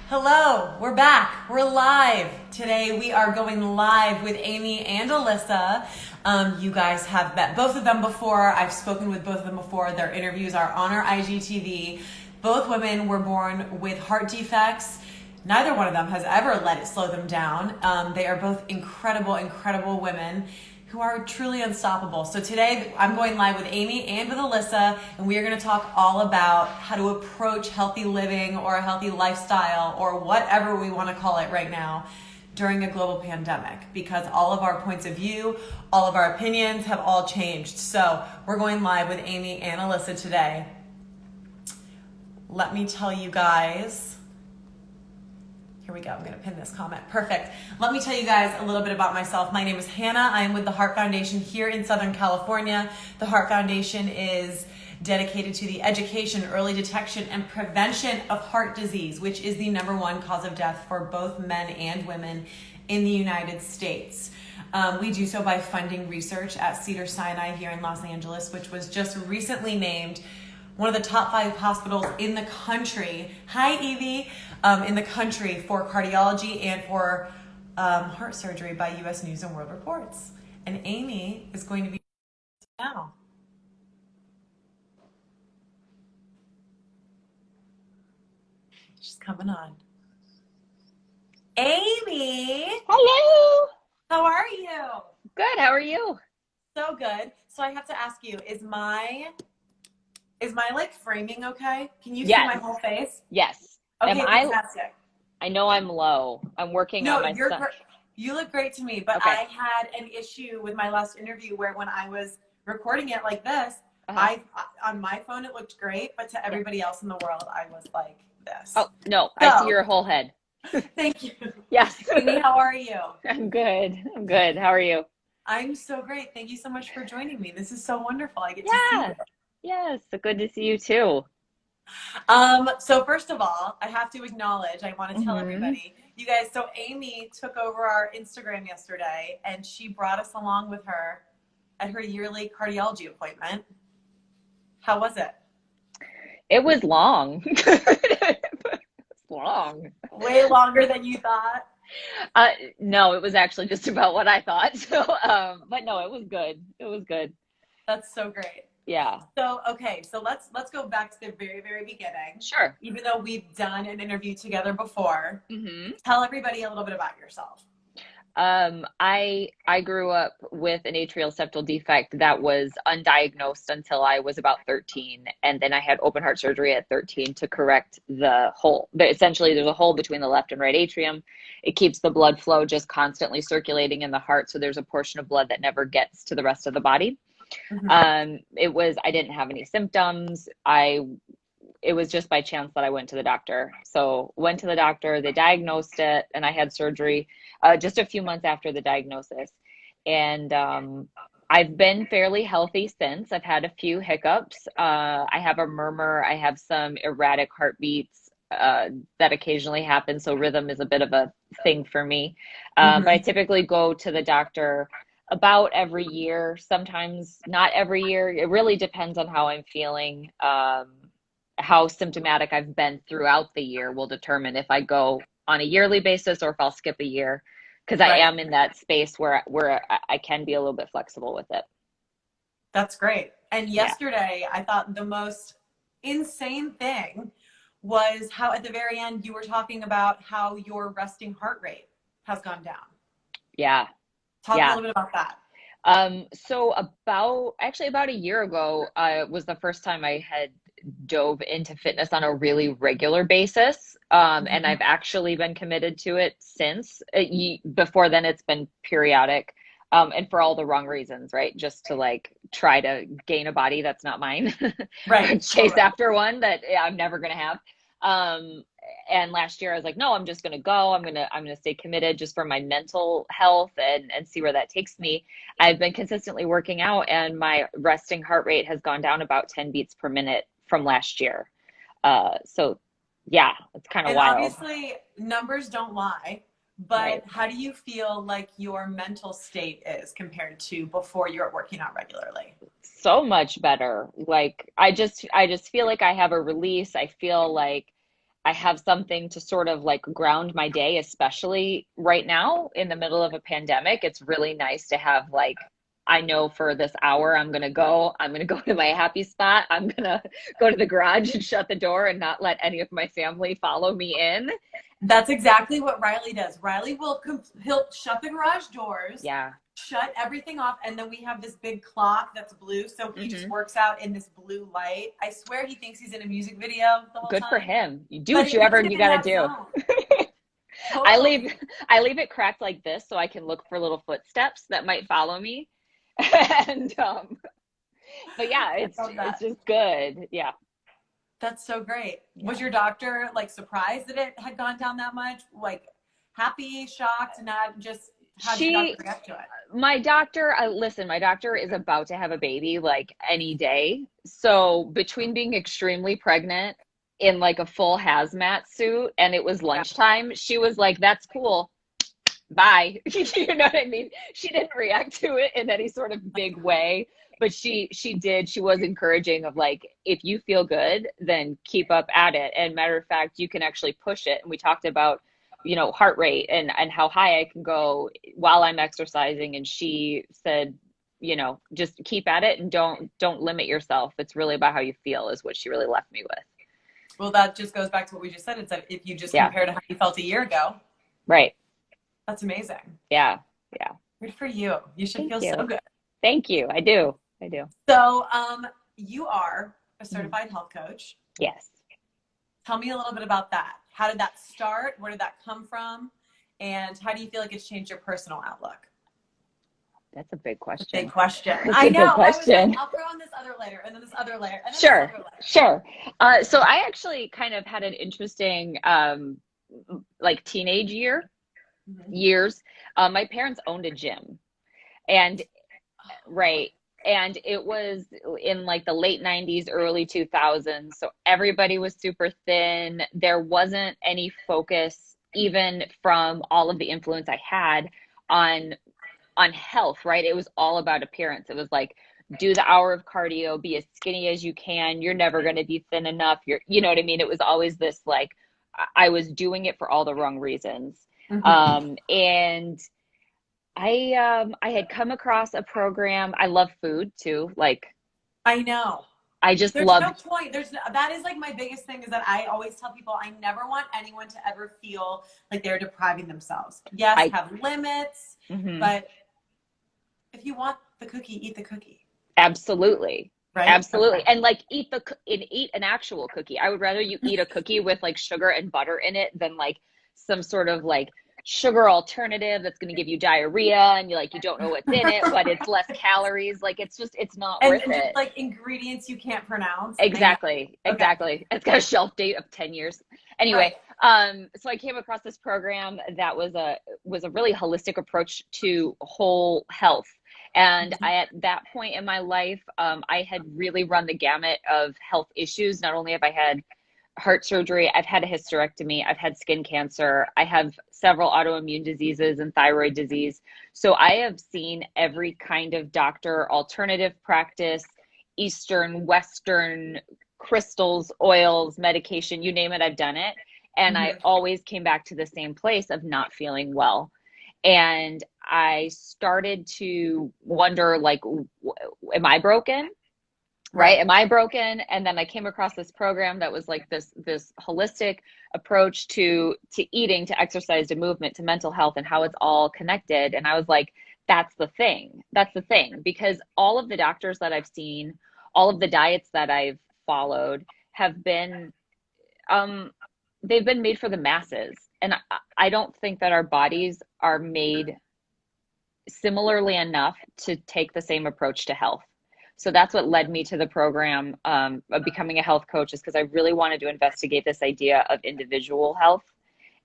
Hello, we're back. We're live. Today we are going live with Amy and Alyssa. You guys have met both of them before. I've spoken with both of them before. Their interviews are on our IGTV. Both women were born with heart defects. Neither one of them has ever let it slow them down. They are both incredible women who are truly unstoppable. So today I'm going live with Amy and with Alyssa, and we are going to talk all about how to approach healthy living or a healthy lifestyle or whatever we want to call it right now during a global pandemic, because all of our points of view, all of our opinions have all changed. So we're going live with Amy and Alyssa today. Let me tell you guys. Here we go. I'm going to pin this comment. Perfect. Let me tell you guys a little bit about myself. My name is Hannah. I am with the Heart Foundation here in Southern California. The Heart Foundation is dedicated to the education, early detection, and prevention of heart disease, which is the #1 cause of death for both men and women in the United States. We do so by funding research at Cedars-Sinai here in Los Angeles, which was just recently named one of the top 5 hospitals in the country. Hi, Evie. In the country for cardiology and for heart surgery by U.S. News and World Reports. And Amy is going to be now. She's coming on. Amy! Hello! How are you? Good, how are you? So good. So I have to ask you, is my like framing okay? Can you see my whole face? Yes. Okay, fantastic. I know I'm low. I'm working on my stuff. You look great to me, but Okay. I had an issue with my last interview where when I was recording it like this, on my phone it looked great, but to everybody else in the world, I was like this. Oh, no, I see your whole head. Thank you. Yes. Amy, how are you? I'm good. How are you? I'm so great. Thank you so much for joining me. This is so wonderful. I get to see you. Yes, so good to see you too. So first of all, I have to acknowledge, I want to tell everybody, you guys, so Amy took over our Instagram yesterday and she brought us along with her at her yearly cardiology appointment. How was it? It was long. It was long. Way longer than you thought? No, it was actually just about what I thought. So, but no, it was good. It was good. That's so great. Yeah. So, okay, so let's go back to the very beginning. Sure. Even though we've done an interview together before, tell everybody a little bit about yourself. I grew up with an atrial septal defect that was undiagnosed until I was about 13. And then I had open heart surgery at 13 to correct the hole. Essentially, there's a hole between the left and right atrium. It keeps the blood flow just constantly circulating in the heart. So there's a portion of blood that never gets to the rest of the body. I didn't have any symptoms. It was just by chance that I went to the doctor. So went to the doctor, they diagnosed it, and I had surgery just a few months after the diagnosis. And I've been fairly healthy since. I've had a few hiccups. I have a murmur. I have some erratic heartbeats that occasionally happen. So rhythm is a bit of a thing for me. But I typically go to the doctor about every year, sometimes not every year. It really depends on how I'm feeling. How symptomatic I've been throughout the year will determine if I go on a yearly basis or if I'll skip a year, because I am in that space where I can be a little bit flexible with it. That's great. And yesterday, I thought the most insane thing was how at the very end you were talking about how your resting heart rate has gone down. Yeah. Talk a little bit about that. So about a year ago, was the first time I had dove into fitness on a really regular basis. And I've actually been committed to it since. Before then, it's been periodic, and for all the wrong reasons, right? Just to try to gain a body that's not mine, right? Chase after one that I'm never going to have. And last year I was like, no, I'm just going to go. I'm going to stay committed just for my mental health and see where that takes me. I've been consistently working out, and my resting heart rate has gone down about 10 beats per minute from last year. So yeah, it's kind of wild. Obviously numbers don't lie, but how do you feel like your mental state is compared to before you were working out regularly? So much better. I just feel like I have a release. I feel like I have something to sort of like ground my day, especially right now in the middle of a pandemic. It's really nice to have like, I know for this hour I'm going to go to my happy spot. I'm going to go to the garage and shut the door and not let any of my family follow me in. That's exactly what Riley does. Riley will he'll shut the garage doors, Yeah. shut everything off, and then we have this big clock that's blue, so he just works out in this blue light. I swear he thinks he's in a music video the whole Good time. for him. You do But whatever he's you in got that to do. zone. I Totally. leave it cracked like this so I can look for little footsteps that might follow me. And but yeah, it's just good. Yeah. That's so great. Yeah. Was your doctor like surprised that it had gone down that much? Like happy, shocked, not just how did your doctor react to it? My doctor, listen, my doctor is about to have a baby like any day. So between being extremely pregnant in like a full hazmat suit and it was lunchtime, she was like, that's cool. Bye. You know what I mean? She didn't react to it in any sort of big way, but she was encouraging of like, if you feel good, then keep up at it. And matter of fact, you can actually push it. And we talked about, heart rate and how high I can go while I'm exercising. And she said, just keep at it and don't limit yourself. It's really about how you feel is what she really left me with. Well, that just goes back to what we just said. It's that if you just Yeah. compare to how you felt a year ago. Right. That's amazing. Yeah. Yeah. Good for you. You should feel so good. Thank you. I do. So, you are a certified health coach. Yes. Tell me a little bit about that. How did that start? Where did that come from? And how do you feel like it's changed your personal outlook? That's a big question. Big question. That's I a know. big question. I was like, I'll throw on this other layer and then this other layer. And then Sure. this other layer. Sure. So I actually kind of had an interesting, like teenage years. My parents owned a gym and right. And it was in like the late 90s, early 2000s. So everybody was super thin. There wasn't any focus, even from all of the influence I had on health, right? It was all about appearance. It was like, do the hour of cardio, be as skinny as you can. You're never going to be thin enough. You know what I mean? It was always this, like, I was doing it for all the wrong reasons. And I had come across a program. I love food too. Like, I know. I just There's love. no point. That is like my biggest thing is that I always tell people I never want anyone to ever feel like they're depriving themselves. Yes, have limits, but if you want the cookie, eat the cookie. Absolutely. Right? Absolutely. Okay. And like eat an actual cookie. I would rather you eat a cookie with like sugar and butter in it than like some sort of like sugar alternative that's going to give you diarrhea and you don't know what's in it, but it's less calories. Like it's not worth it. Just like ingredients you can't pronounce. Exactly. Exactly. It's got a shelf date of 10 years. Anyway, so I came across this program that was a really holistic approach to whole health. And I, at that point in my life, I had really run the gamut of health issues. Not only have I had heart surgery, I've had a hysterectomy, I've had skin cancer, I have several autoimmune diseases and thyroid disease. So I have seen every kind of doctor, alternative practice, Eastern, Western, crystals, oils, medication, you name it, I've done it. And I always came back to the same place of not feeling well. And I started to wonder, like, am I broken? Right? Am I broken? And then I came across this program that was like this holistic approach to eating, to exercise, to movement, to mental health, and how it's all connected. And I was like, that's the thing. That's the thing. Because all of the doctors that I've seen, all of the diets that I've followed have been, they've been made for the masses. And I don't think that our bodies are made similarly enough to take the same approach to health. So that's what led me to the program of becoming a health coach, is because I really wanted to investigate this idea of individual health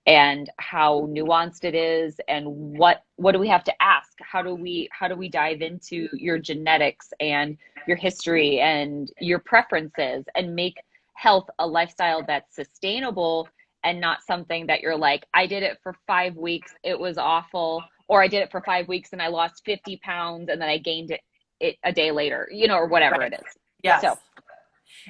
and how nuanced it is, and what do we have to ask? How do we dive into your genetics and your history and your preferences and make health a lifestyle that's sustainable and not something that you're like, I did it for 5 weeks, it was awful, or I did it for 5 weeks and I lost 50 pounds and then I gained it a day later, or whatever it is. Yes. So,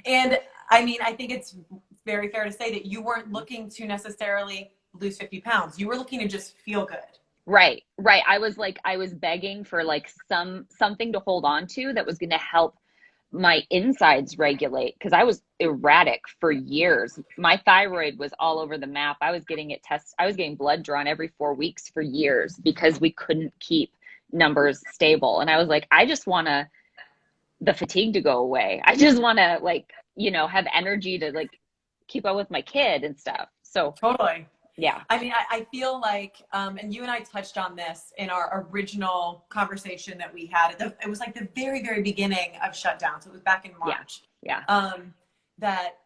and I mean, I think it's very fair to say that you weren't looking to necessarily lose 50 pounds. You were looking to just feel good. Right, right. I was begging for like something to hold on to that was going to help my insides regulate because I was erratic for years. My thyroid was all over the map. I was getting blood drawn every 4 weeks for years because we couldn't keep numbers stable. And I was like, I just want the fatigue to go away. I just want to like, have energy to like keep up with my kid and stuff. So Totally. yeah. I mean, I feel like, and you and I touched on this in our original conversation that we had. It was like the very, very beginning of shutdown. So it was back in March. Yeah. That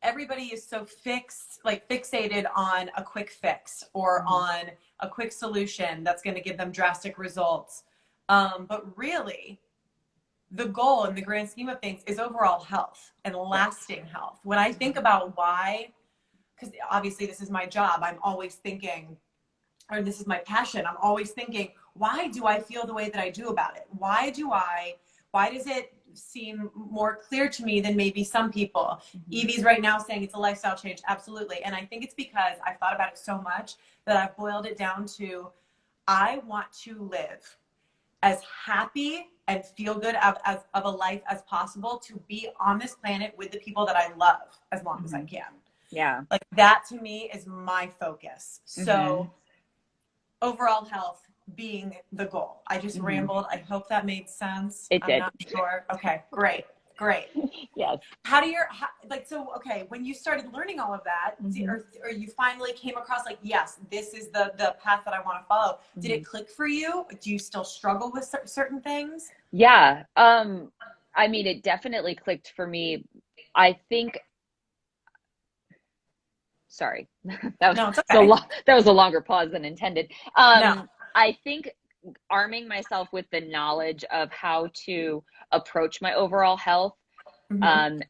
everybody is so fixated on a quick fix or on a quick solution that's going to give them drastic results. But really, the goal in the grand scheme of things is overall health and lasting health. When I think about why, because obviously this is my job, I'm always thinking, or this is my passion, I'm always thinking, why do I feel the way that I do about it? Why does it seem more clear to me than maybe some people? Evie's right now saying it's a lifestyle change. Absolutely. And I think it's because I've thought about it so much that I've boiled it down to, I want to live as happy and feel good of a life as possible, to be on this planet with the people that I love as long as I can. Yeah. Like that to me is my focus. So overall health being the goal. I just rambled. I hope that made sense. It did. I'm not sure. Okay, great. Yes. Okay, when you started learning all of that, or you finally came across like, yes, this is the path that I want to follow. Did it click for you? Do you still struggle with certain things? Yeah. I mean, it definitely clicked for me. I think, sorry, that was a longer pause than intended. No. I think arming myself with the knowledge of how to approach my overall health,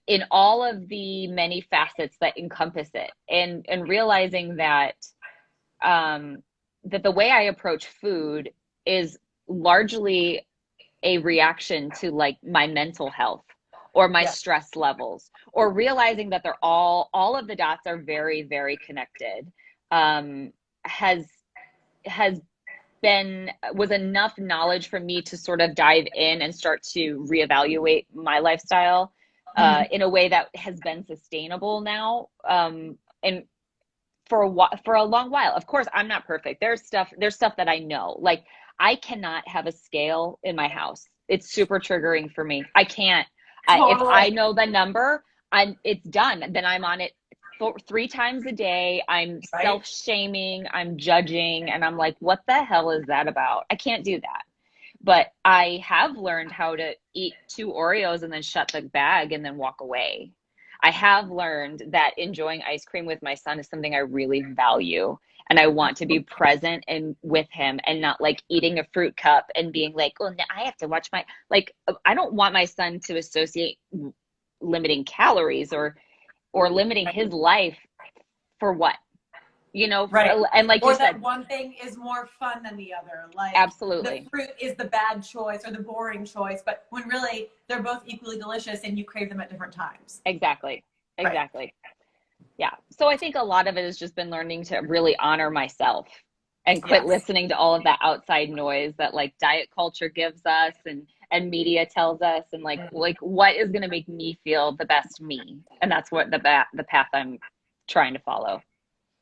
in all of the many facets that encompass it, and realizing that, that the way I approach food is largely a reaction to like my mental health or my stress levels, or realizing that they're all of the dots are very, very connected, was enough knowledge for me to sort of dive in and start to reevaluate my lifestyle in a way that has been sustainable now, and for a long while. Of course, I'm not perfect. There's stuff that I know. Like, I cannot have a scale in my house. It's super triggering for me. I can't. If I know the number, it's done. Then I'm on it 3 times a day. I'm self-shaming. I'm judging. And I'm like, what the hell is that about? I can't do that. But I have learned how to eat 2 Oreos and then shut the bag and then walk away. I have learned that enjoying ice cream with my son is something I really value. And I want to be present and with him, and not like eating a fruit cup and being like, oh, now I have to watch I don't want my son to associate limiting calories or limiting his life for what, and like you said, one thing is more fun than the other. Like, absolutely, the fruit is the bad choice or the boring choice, but when really they're both equally delicious and you crave them at different times. Exactly. Yeah. So I think a lot of it has just been learning to really honor myself and quit listening to all of that outside noise that like diet culture gives us and media tells us, and like what is going to make me feel the best me. And that's what the path I'm trying to follow.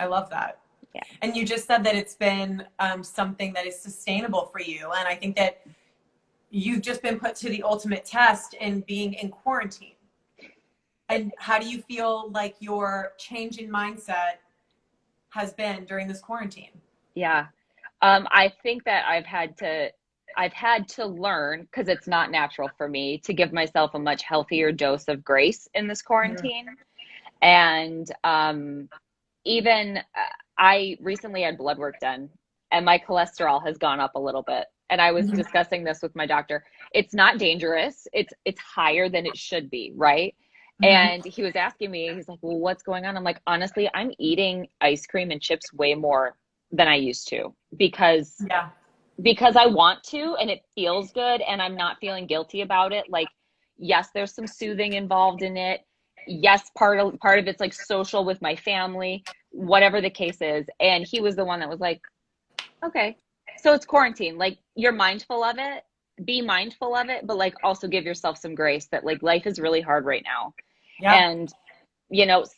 I love that. Yeah. And you just said that it's been something that is sustainable for you. And I think that you've just been put to the ultimate test in being in quarantine. And how do you feel like your change in mindset has been during this quarantine? Yeah. I think that I've had to learn, because it's not natural for me, to give myself a much healthier dose of grace in this quarantine. And even I recently had blood work done, and my cholesterol has gone up a little bit. And I was discussing this with my doctor. It's not dangerous. It's higher than it should be, right? And he was asking me, he's like, well, what's going on? I'm like, honestly, I'm eating ice cream and chips way more than I used to because I want to, and it feels good, and I'm not feeling guilty about it. Like, yes, there's some soothing involved in it. yes, part of it's like social with my family, whatever the case is. And he was the one that was like, okay, so it's quarantine. Like you're mindful of it, be mindful of it, but like also give yourself some grace that like life is really hard right now. Yeah. And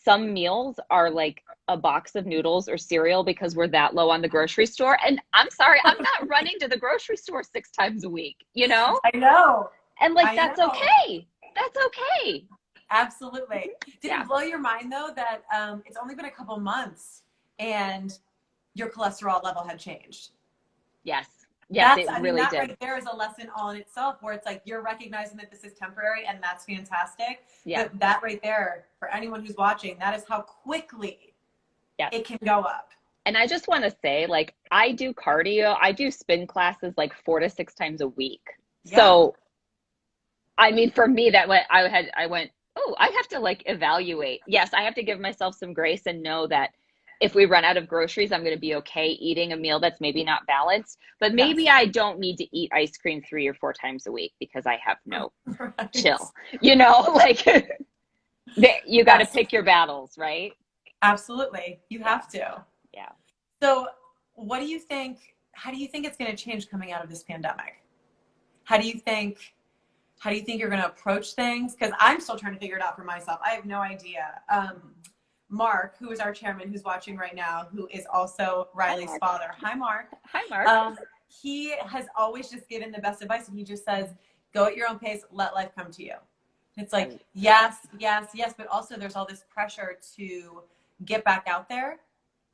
some meals are like a box of noodles or cereal because we're that low on the grocery store. And I'm sorry, I'm not running to the grocery store 6 times a week? I know. And like I that's know. okay. That's okay. Absolutely. Did Yeah. it blow your mind though that it's only been a couple months and your cholesterol level had changed? Yes. Yes, it I mean, really that did. right there is a lesson all in itself where it's like you're recognizing that this is temporary and that's fantastic. Yeah. But that right there, for anyone who's watching, that is how quickly Yes. it can go up. And I just want to say, like, I do cardio, I do spin classes like 4 to 6 times a week. Yeah. So, I mean, for me, I went, oh, I have to like evaluate. Yes, I have to give myself some grace and know that if we run out of groceries, I'm going to be okay eating a meal that's maybe not balanced. But Yes. maybe I don't need to eat ice cream 3 or 4 times a week because I have no Right. chill. Like you got to Yes. pick your battles, right? Absolutely. You have to. Yeah. So, what do you think? How do you think it's going to change coming out of this pandemic? How do you think? How do you think you're going to approach things? Because I'm still trying to figure it out for myself. I have no idea. Mark, who is our chairman, who's watching right now, who is also Riley's father. Hi, Mark. Hi, Mark. He has always just given the best advice, and he just says, "Go at your own pace. Let life come to you." It's like, yes, yes, yes, but also there's all this pressure to get back out there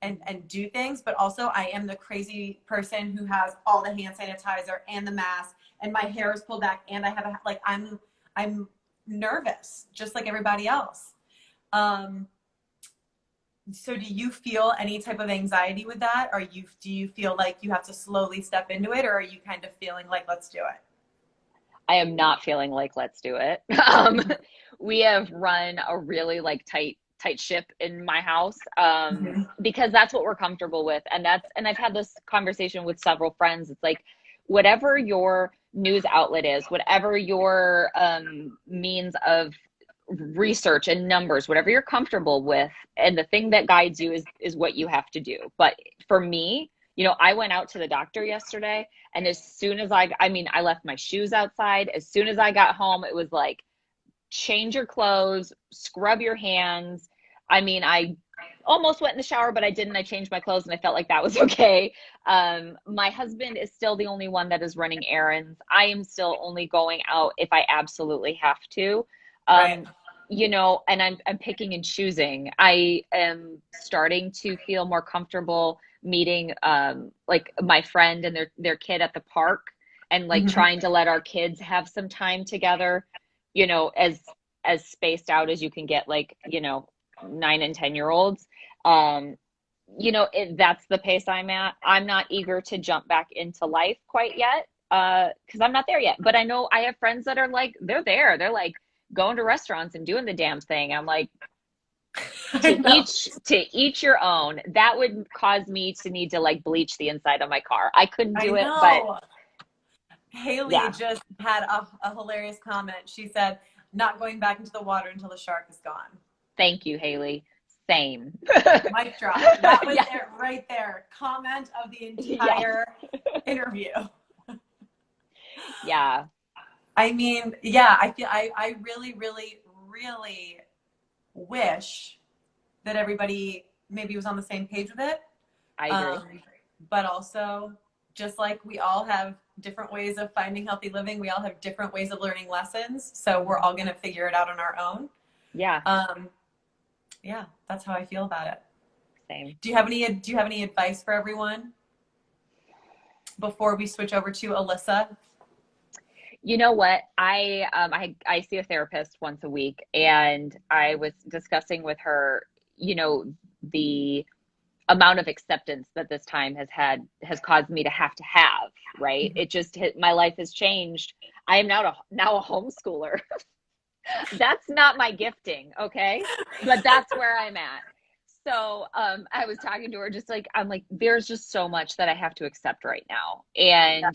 and do things. But also, I am the crazy person who has all the hand sanitizer and the mask, and my hair is pulled back, and I have I'm nervous, just like everybody else. So do you feel any type of anxiety with that? Or do you feel like you have to slowly step into it, or are you kind of feeling like, let's do it? I am not feeling like let's do it. We have run a really like tight ship in my house Mm-hmm. because that's what we're comfortable with, and I've had this conversation with several friends. It's like whatever your news outlet is, whatever your means of research and numbers, whatever you're comfortable with, and the thing that guides you is what you have to do. But for me, I went out to the doctor yesterday, and as soon as I left my shoes outside. As soon as I got home, it was like, change your clothes, scrub your hands. I almost went in the shower, but I didn't. I changed my clothes and I felt like that was okay. My husband is still the only one that is running errands. I am still only going out if I absolutely have to. Right. And I'm picking and choosing. I am starting to feel more comfortable meeting like my friend and their kid at the park, and like Mm-hmm. trying to let our kids have some time together, as spaced out as you can get, like 9 and 10-year-olds. That's the pace I'm at. I'm not eager to jump back into life quite yet, because I'm not there yet. But I know I have friends that are like, they're there. They're like going to restaurants and doing the damn thing. I'm like, to each your own. That would cause me to need to like bleach the inside of my car. I couldn't I do it, but know. Haley yeah. just had a hilarious comment. She said, "Not going back into the water until the shark is gone." Thank you, Haley. Same. Mic drop. That was Yeah. it right there. Comment of the Yes. entire interview. Yeah. I mean, yeah, I really, really, really wish that everybody maybe was on the same page with it. I agree. But also, just like we all have different ways of finding healthy living, we all have different ways of learning lessons. So we're all going to figure it out on our own. Yeah. Yeah, that's how I feel about it. Same. Do you have any advice for everyone before we switch over to Alyssa? You know what? I see a therapist once a week, and I was discussing with her, the amount of acceptance that this time has caused me to have, right? It just my life has changed. I am now a homeschooler. That's not my gifting, okay? But that's where I'm at. So I was talking to her, just like, I'm like, there's just so much that I have to accept right now. And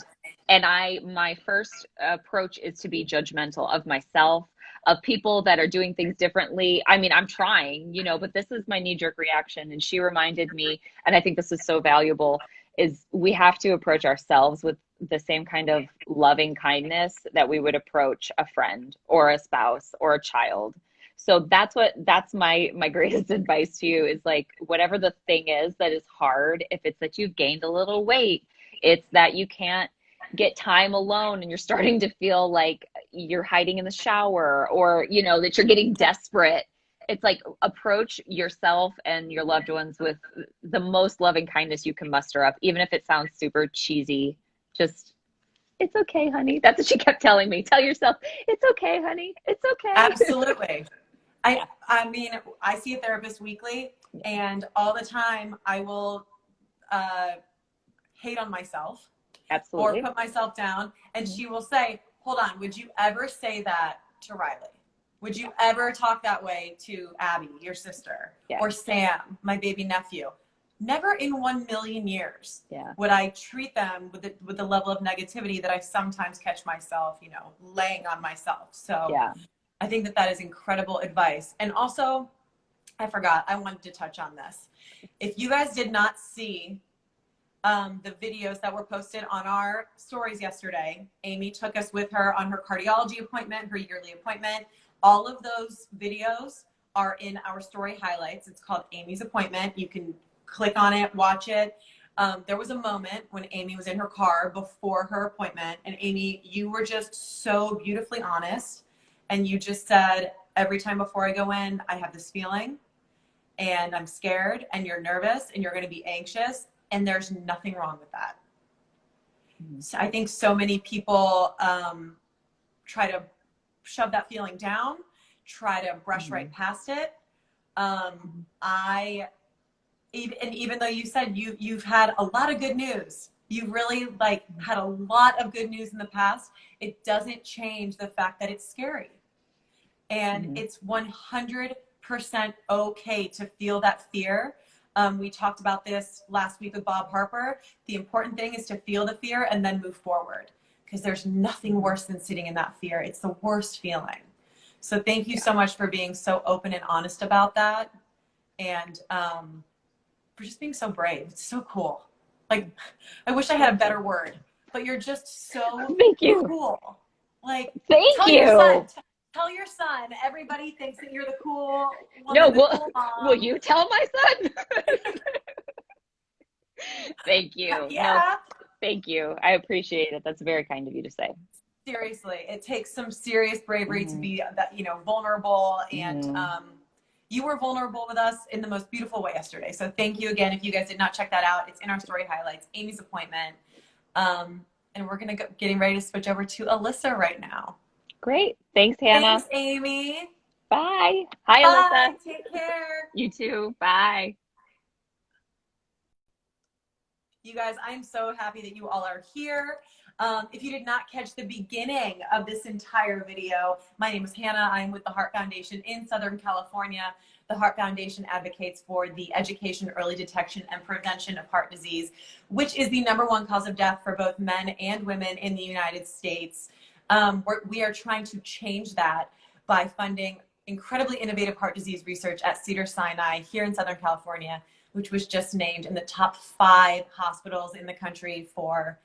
my first approach is to be judgmental of myself, of people that are doing things differently. I mean, I'm trying, you know, but this is my knee-jerk reaction. And she reminded me, and I think this is so valuable, is we have to approach ourselves with the same kind of loving kindness that we would approach a friend or a spouse or a child. So that's my greatest advice to you is like, whatever the thing is that is hard, if it's that you've gained a little weight, it's that you can't get time alone and you're starting to feel like you're hiding in the shower, or, you know, that you're getting desperate. It's like, approach yourself and your loved ones with the most loving kindness you can muster up, even if it sounds super cheesy. Just, it's okay, honey. That's what she kept telling me. Tell yourself, it's okay, honey. It's okay. Absolutely. I mean, I see a therapist weekly, and all the time I will hate on myself. Absolutely. Or put myself down, and she will say, hold on, would you ever say that to Riley? Would you ever talk that way to Abby, your sister? Yeah. Or Sam, my baby nephew? Never in 1,000,000 years would I treat them with the level of negativity that I sometimes catch myself, you know, laying on myself. So I think that is incredible advice. And also, I forgot, I wanted to touch on this. If you guys did not see the videos that were posted on our stories yesterday, Amy took us with her on her cardiology appointment, her yearly appointment. All of those videos are in our story highlights. It's called Amy's Appointment. You can click on it, watch it. There was a moment when Amy was in her car before her appointment, and Amy, you were just so beautifully honest. And you just said, every time before I go in, I have this feeling, and I'm scared, and you're nervous, and you're going to be anxious. And there's nothing wrong with that. So I think so many people try to shove that feeling down, try to brush right past it. Even though you said you've had a lot of good news, you really like had a lot of good news in the past, it doesn't change the fact that it's scary. And it's 100% okay to feel that fear. We talked about this last week with Bob Harper. The important thing is to feel the fear and then move forward, because there's nothing worse than sitting in that fear. It's the worst feeling. So thank you so much for being so open and honest about that. And for just being so brave. It's so cool. Like, I wish I had a better word, but you're just so cool. Like, thank you. Tell your son, everybody thinks that you're the cool woman. No, will you tell my son? Thank you. Yeah. No, thank you. I appreciate it. That's very kind of you to say. Seriously, it takes some serious bravery to be that, you know, vulnerable, and you were vulnerable with us in the most beautiful way yesterday. So thank you again. If you guys did not check that out, it's in our story highlights, Amy's Appointment. And we're getting ready to switch over to Alyssa right now. Great. Thanks, Hannah. Thanks, Amy. Bye. Hi, Bye. Alyssa. Take care. You too. Bye. You guys, I'm so happy that you all are here. If you did not catch the beginning of this entire video, my name is Hannah. I'm with the Heart Foundation in Southern California. The Heart Foundation advocates for the education, early detection, and prevention of heart disease, which is the #1 cause of death for both men and women in the United States. We are trying to change that by funding incredibly innovative heart disease research at Cedars-Sinai here in Southern California, which was just named in the top 5 hospitals in the country for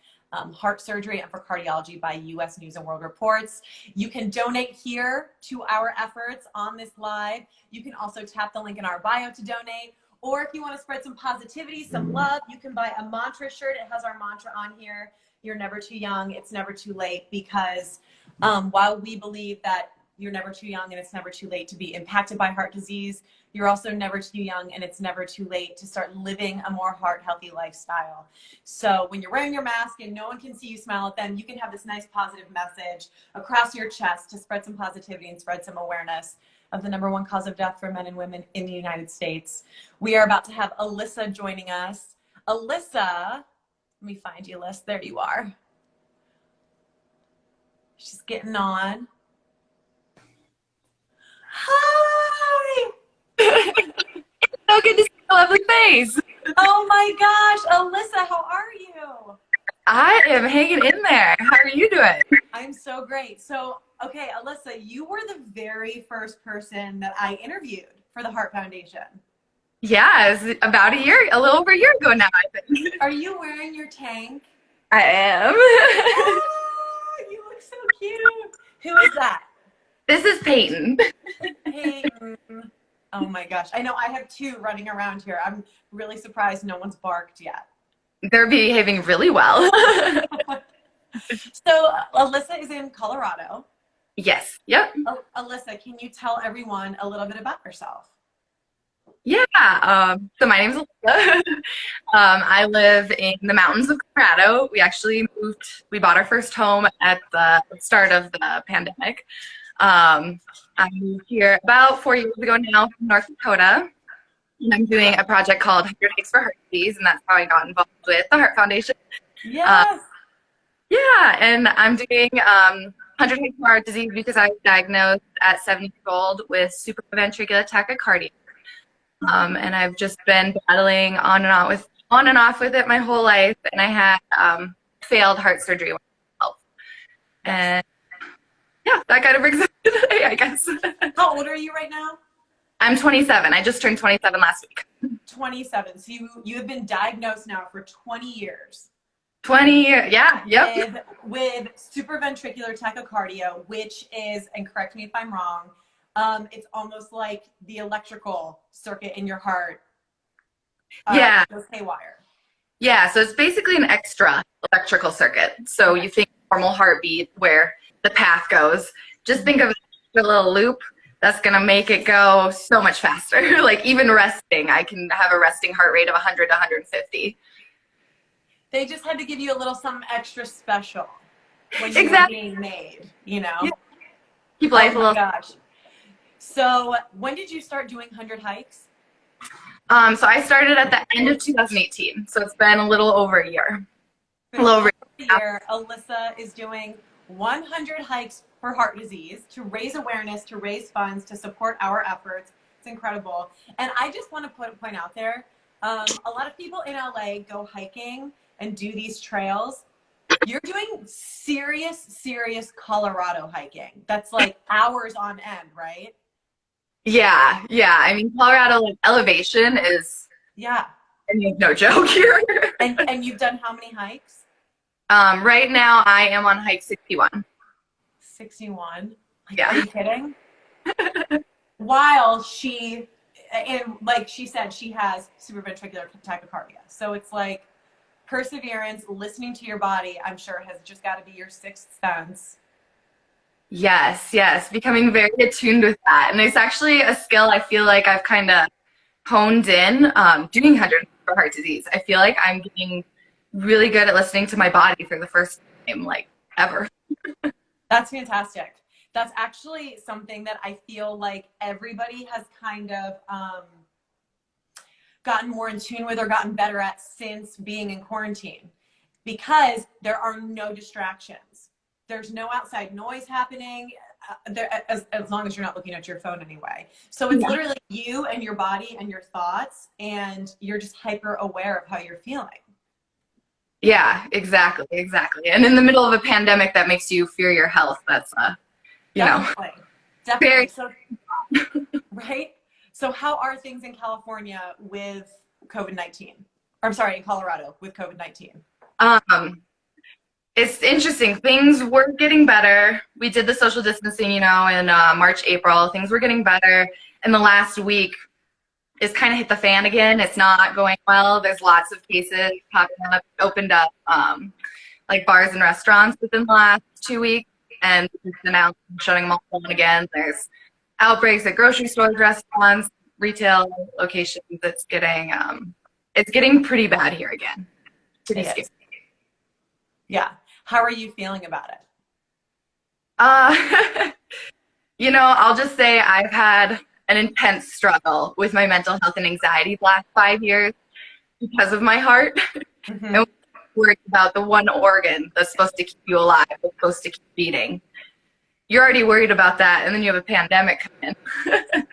heart surgery and for cardiology by US News and World Reports. You can donate here to our efforts on this live. You can also tap the link in our bio to donate. Or if you want to spread some positivity, some love, you can buy a mantra shirt. It has our mantra on here. You're never too young. It's never too late, because while we believe that you're never too young and it's never too late to be impacted by heart disease, you're also never too young and it's never too late to start living a more heart healthy lifestyle. So when you're wearing your mask and no one can see you smile at them, you can have this nice positive message across your chest to spread some positivity and spread some awareness of the #1 cause of death for men and women in the United States. We are about to have Alyssa joining us. Alyssa, let me find you, Alyssa. There you are. She's getting on. Hi! So good to see your lovely face. Oh my gosh, Alyssa, how are you? I am hanging in there. How are you doing? I'm so great. So Okay, Alyssa, you were the very first person that I interviewed for the Heart Foundation. Yeah, it's about a little over a year ago now, I think. Are you wearing your tank? I am. Oh, you look so cute. Who is that? This is Peyton. Peyton. Oh my gosh. I know I have two running around here. I'm really surprised no one's barked yet. They're behaving really well. So Alyssa is in Colorado. Yes. Yep. Alyssa, can you tell everyone a little bit about yourself? Yeah. So my name's Alyssa. I live in the mountains of Colorado. We bought our first home at the start of the pandemic. I moved here about 4 years ago now from North Dakota. And I'm doing a project called 100 Hikes for Heart Disease, and that's how I got involved with the Heart Foundation. Yes. Yeah, and I'm doing 100 Hikes for Heart Disease because I was diagnosed at 7 years old with supraventricular tachycardia. And I've just been battling on and off with it my whole life, and I had failed heart surgery when I was 12. And yeah, that kind of brings it today, I guess. How old are you right now? I'm 27. I just turned 27 last week. 27. So you have been diagnosed now for 20 years. 20 years, yeah, yep. With supraventricular tachycardia, which is, and correct me if I'm wrong, it's almost like the electrical circuit in your heart. Yeah. Goes haywire. Yeah, so it's basically an extra electrical circuit. So you think normal heartbeat where the path goes. Just think of a little loop that's going to make it go so much faster. Like even resting, I can have a resting heart rate of 100 to 150. They just had to give you a little something extra special when you were being made, you know? Yeah. Keep life a little. Gosh. So when did you start doing 100 hikes? So I started at the end of 2018. So it's been a little over a year. A little over a year, Alyssa is doing 100 hikes for heart disease to raise awareness, to raise funds, to support our efforts. It's incredible. And I just want to point out there, a lot of people in LA go hiking and do these trails. You're doing serious Colorado hiking. That's like hours on end, right? Yeah. I mean, Colorado, like, elevation is, I mean, no joke here. and you've done how many hikes? Right now I am on hike 61. 61? Like, yeah. Are you kidding? While she, and like she said, she has supraventricular tachycardia. So it's like perseverance, listening to your body, I'm sure has just got to be your sixth sense. Yes. Becoming very attuned with that. And it's actually a skill I feel like I've kind of honed in doing 100 for heart disease. I feel like I'm getting really good at listening to my body for the first time, like, ever. That's fantastic. That's actually something that I feel like everybody has kind of gotten more in tune with or gotten better at since being in quarantine, because there are no distractions. There's no outside noise happening, as long as you're not looking at your phone anyway. So it's literally you and your body and your thoughts, and you're just hyper aware of how you're feeling. Yeah, exactly. And in the middle of a pandemic that makes you fear your health, that's, Definitely. Very. So, right? So how are things in California with COVID-19? I'm sorry, in Colorado with COVID-19? It's interesting. Things were getting better. We did the social distancing, in March, April. Things were getting better. And the last week, it's kind of hit the fan again. It's not going well. There's lots of cases popping up. Opened up like bars and restaurants within the last 2 weeks, and announced shutting them all down again. There's outbreaks at grocery stores, restaurants, retail locations. It's getting pretty bad here again. Pretty scary. Yeah. How are you feeling about it? I'll just say I've had an intense struggle with my mental health and anxiety the last 5 years because of my heart. Mm-hmm. And worried about the one organ that's supposed to keep you alive, that's supposed to keep beating. You're already worried about that, and then you have a pandemic come in.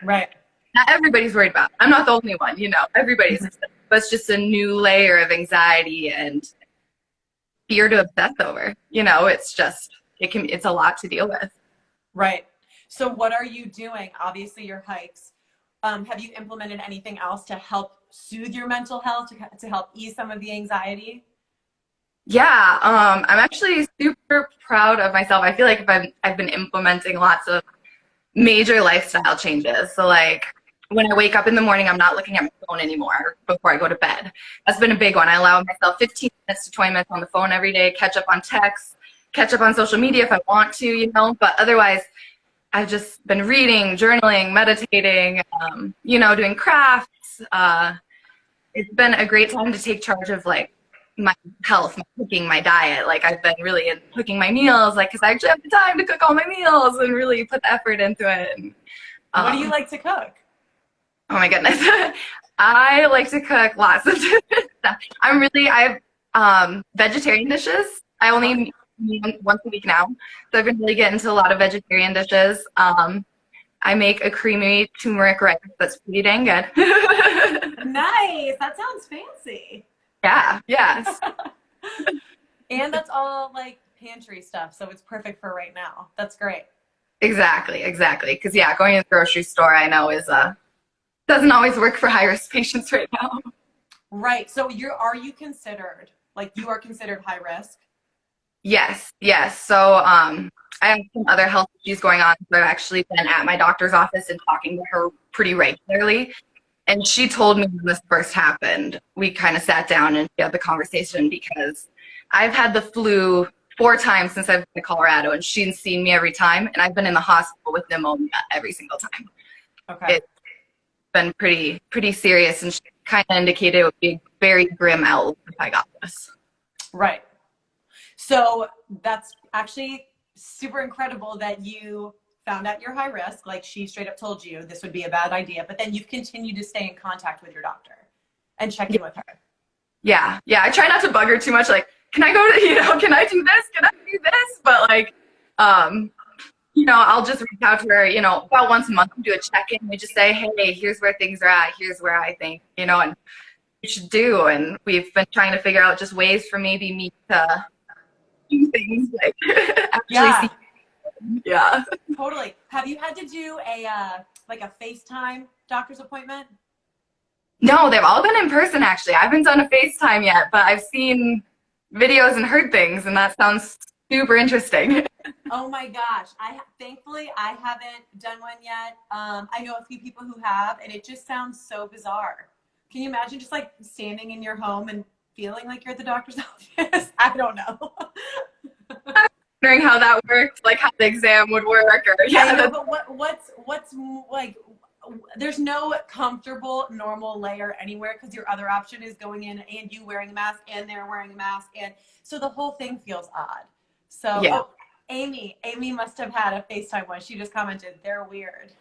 Right. Not everybody's worried about it. I'm not the only one, everybody's. Mm-hmm. But it's just a new layer of anxiety and fear to obsess over. It's a lot to deal with. Right. So what are you doing? Obviously your hikes. Have you implemented anything else to help soothe your mental health, to help ease some of the anxiety? Yeah, I'm actually super proud of myself. I feel like I've been implementing lots of major lifestyle changes. So like when I wake up in the morning, I'm not looking at my phone anymore before I go to bed. That's been a big one. I allow myself 15 minutes to 20 minutes on the phone every day, catch up on texts, catch up on social media if I want to, you know, but otherwise I've just been reading, journaling, meditating, doing crafts. It's been a great time to take charge of like my health, my cooking, my diet. Like I've been really cooking my meals, like because I actually have the time to cook all my meals and really put the effort into it. And, What do you like to cook? oh my goodness, I like to cook lots of different stuff. I'm vegetarian dishes. I only eat once a week now, so I've been really getting into a lot of vegetarian dishes. I make a creamy turmeric rice that's pretty dang good. Nice. That sounds fancy. Yeah, yes. And that's all like pantry stuff, so it's perfect for right now. That's great. Exactly. Because yeah, going to the grocery store I know is doesn't always work for high risk patients right now. Right. So are you considered high risk? Yes. So I have some other health issues going on. So I've actually been at my doctor's office and talking to her pretty regularly. And she told me when this first happened, we kind of sat down and had the conversation because I've had the flu 4 times since I've been to Colorado, and she's seen me every time, and I've been in the hospital with pneumonia every single time. Okay. It's been pretty serious, and she kind of indicated it would be a very grim outlook if I got this. Right. So that's actually super incredible that you found out you're high risk. Like she straight up told you this would be a bad idea, but then you've continued to stay in contact with your doctor and check in with her. Yeah. I try not to bug her too much. Like, can I go to, can I do this? Can I do this? But like, I'll just reach out to her, about once a month and do a check-in. We just say, hey, here's where things are at. Here's where I think, and we should do. And we've been trying to figure out just ways for maybe me to do things like actually see. Yeah. Totally. Have you had to do a FaceTime doctor's appointment? No, they've all been in person actually. I haven't done a FaceTime yet, but I've seen videos and heard things, and that sounds super interesting. Oh my gosh. Thankfully I haven't done one yet. I know a few people who have, and it just sounds so bizarre. Can you imagine just like standing in your home and feeling like you're at the doctor's office? I don't know. I'm wondering how that works, like how the exam would work, or I know, but what's like? There's no comfortable normal layer anywhere because your other option is going in and you wearing a mask and they're wearing a mask, and so the whole thing feels odd. So yeah. Amy must have had a FaceTime one. She just commented, "They're weird."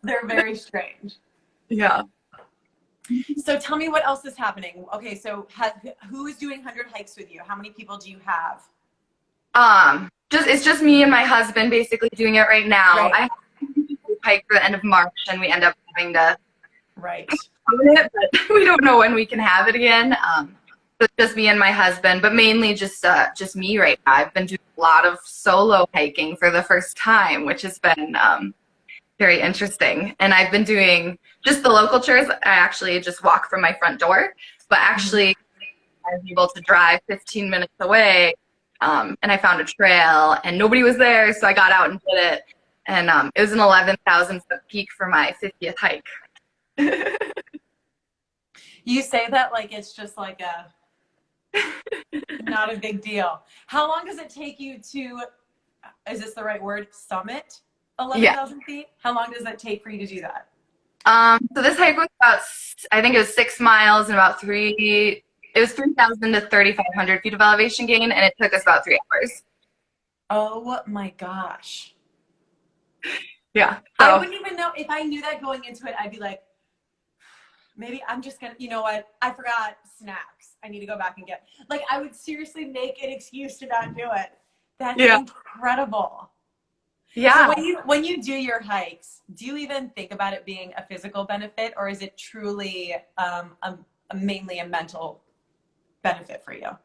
They're very strange. Yeah. So tell me what else is happening. Okay, so who is doing 100 hikes with you? How many people do you have? It's just me and my husband basically doing it right now. Right. I hike for the end of March, and we end up having to it, but we don't know when we can have it again. So just me and my husband, but mainly just me right now. I've been doing a lot of solo hiking for the first time, which has been very interesting. And I've been doing just the local trails. I actually just walk from my front door, but actually I was able to drive 15 minutes away. And I found a trail and nobody was there. So I got out and did it. And it was an 11,000 foot peak for my 50th hike. You say that like it's just like not a big deal. How long does it take you to, is this the right word, summit 11,000 feet? How long does that take for you to do that? So this hike was about, I think it was 6 miles and about 3,000 to 3,500 feet of elevation gain, and it took us about 3 hours. Oh my gosh. Yeah. So, I wouldn't even know. If I knew that going into it, I'd be like, maybe I'm just gonna, you know what? I forgot snacks. I need to go back and get, like, I would seriously make an excuse to not do it. That's incredible. Yeah. So when you do your hikes, do you even think about it being a physical benefit, or is it truly mainly a mental benefit for you?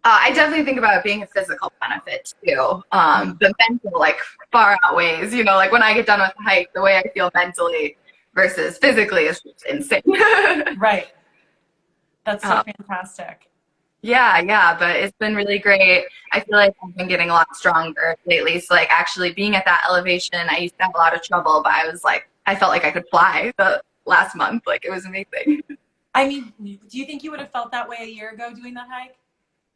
I definitely think about it being a physical benefit too. The mental like far outweighs, like when I get done with the hike, the way I feel mentally versus physically is just insane. Right. That's so fantastic. Yeah, but it's been really great. I feel like I've been getting a lot stronger lately. So like actually being at that elevation, I used to have a lot of trouble, but I felt like I could fly the last month. Like it was amazing. I mean, do you think you would have felt that way a year ago doing that hike?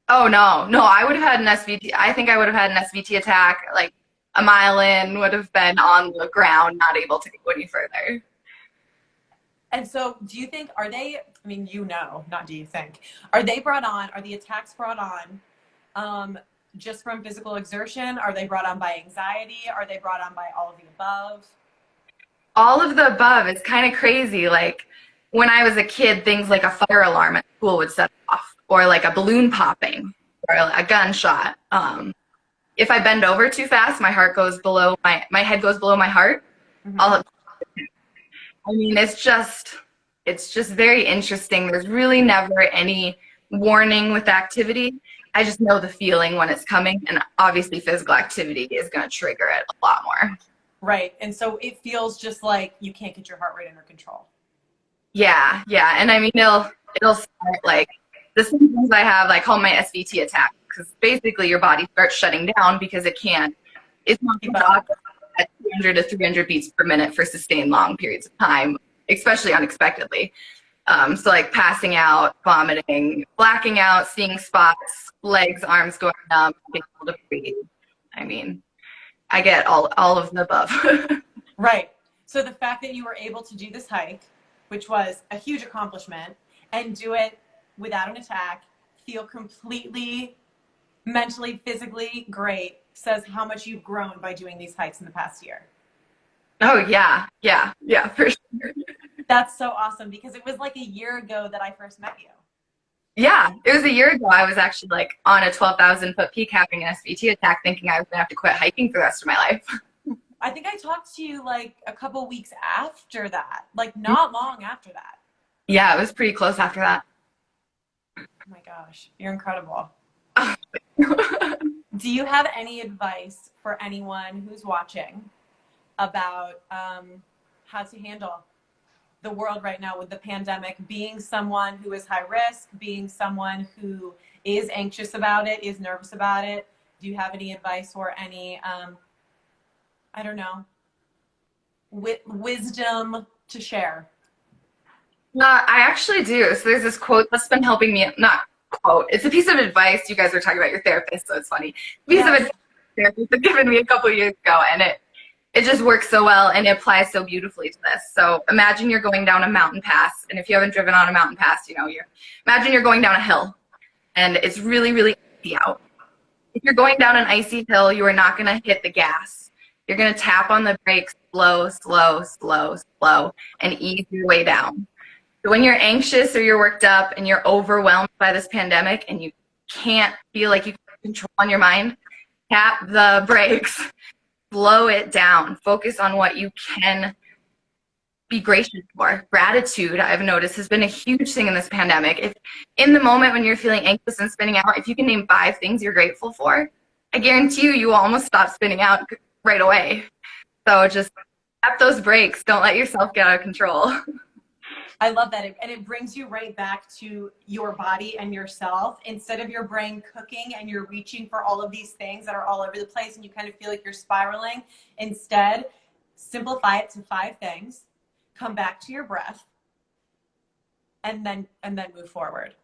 Oh no, I would have had an SVT. I think I would have had an SVT attack like a mile in, would have been on the ground, not able to go any further. And so do you think, are they, I mean, not do you think, are the attacks brought on just from physical exertion? Are they brought on by anxiety? Are they brought on by all of the above? All of the above. It's kind of crazy. Like when I was a kid, things like a fire alarm at school would set off, or like a balloon popping, or a gunshot. If I bend over too fast, my heart goes below, my head goes below my heart. Mm-hmm. I mean, it's just very interesting. There's really never any warning with activity. I just know the feeling when it's coming, and obviously physical activity is going to trigger it a lot more. Right. And so it feels just like you can't get your heart rate under control. Yeah. And I mean, it'll start like the symptoms I have, I call my SVT attack, because basically your body starts shutting down because it's not at 200 to 300 beats per minute for sustained long periods of time, especially unexpectedly. So like passing out, vomiting, blacking out, seeing spots, legs, arms going numb, being able to breathe. I mean, I get all of the above. Right. So the fact that you were able to do this hike, which was a huge accomplishment, and do it without an attack, feel completely mentally, physically great, says how much you've grown by doing these hikes in the past year. Oh, yeah, for sure. That's so awesome, because it was like a year ago that I first met you. Yeah, it was a year ago. I was actually like on a 12,000-foot peak having an SVT attack, thinking I was gonna have to quit hiking for the rest of my life. I think I talked to you like a couple weeks after that, like not long after that. Yeah, it was pretty close after that. Oh my gosh, you're incredible. Do you have any advice for anyone who's watching about how to handle the world right now with the pandemic, being someone who is high risk, being someone who is anxious about it, is nervous about it? Do you have any advice or any, I don't know, wisdom to share? I actually do. So there's this quote that's been helping me, not quote, it's a piece of advice. You guys are talking about your therapist, so it's funny. Piece of advice therapist had given me a couple years ago, and it just works so well, and it applies so beautifully to this. So imagine you're going down a mountain pass, and if you haven't driven on a mountain pass, imagine you're going down a hill, and it's really, really icy out. If you're going down an icy hill, you are not going to hit the gas. You're going to tap on the brakes slow, and ease your way down. So when you're anxious or you're worked up and you're overwhelmed by this pandemic and you can't feel like you can control on your mind, tap the brakes, slow it down, focus on what you can be gracious for. Gratitude, I've noticed, has been a huge thing in this pandemic. If in the moment when you're feeling anxious and spinning out, if you can name 5 things you're grateful for, I guarantee you will almost stop spinning out right away. So just tap those brakes. Don't let yourself get out of control. I love that. And it brings you right back to your body and yourself, instead of your brain cooking and you're reaching for all of these things that are all over the place and you kind of feel like you're spiraling. Instead, simplify it to 5 things, come back to your breath, and then move forward.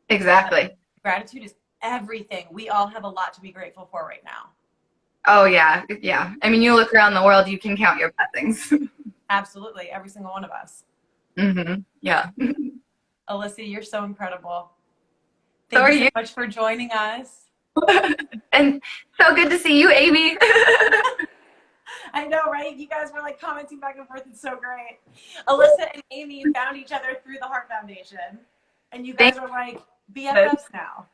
Exactly. Gratitude is everything. We all have a lot to be grateful for right now. Oh, yeah. I mean, you look around the world, you can count your blessings. Absolutely. Every single one of us. Mm-hmm. Yeah. Alyssa, you're so incredible. So Thank you so much for joining us. And so good to see you, Amy. I know, right? You guys were like commenting back and forth. It's so great. Alyssa and Amy found each other through the Heart Foundation. And you guys are like BFFs now.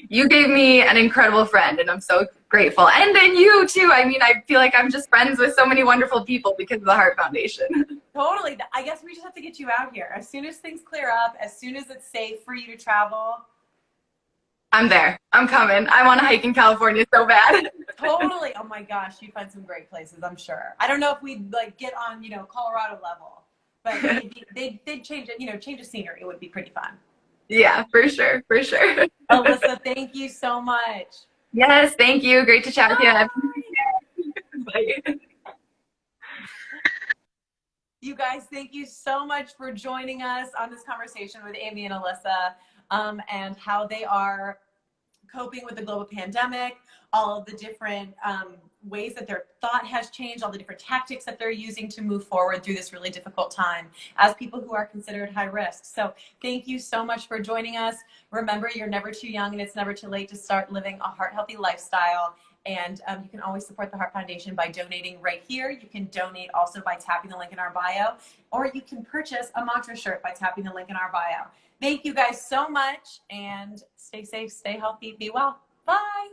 You gave me an incredible friend, and I'm so grateful. And then you, too. I mean, I feel like I'm just friends with so many wonderful people because of the Heart Foundation. Totally. I guess we just have to get you out here. As soon as things clear up, as soon as it's safe for you to travel. I'm there. I'm coming. I want to hike in California so bad. Totally. Oh my gosh, you'd find some great places, I'm sure. I don't know if we'd like get on, you know, Colorado level, but they'd change it, you know, change the scenery. It would be pretty fun. Yeah, for sure. For sure. Alyssa, thank you so much. Yes, thank you. Great to chat with you. Bye. You guys, thank you so much for joining us on this conversation with Amy and Alyssa, and how they are coping with the global pandemic, all of the different ways that their thought has changed, all the different tactics that they're using to move forward through this really difficult time as people who are considered high risk. So thank you so much for joining us. Remember, you're never too young and it's never too late to start living a heart healthy lifestyle. And you can always support the Heart Foundation by donating right here. You can donate also by tapping the link in our bio, or you can purchase a mantra shirt by tapping the link in our bio. Thank you guys so much, and stay safe, stay healthy, be well. Bye.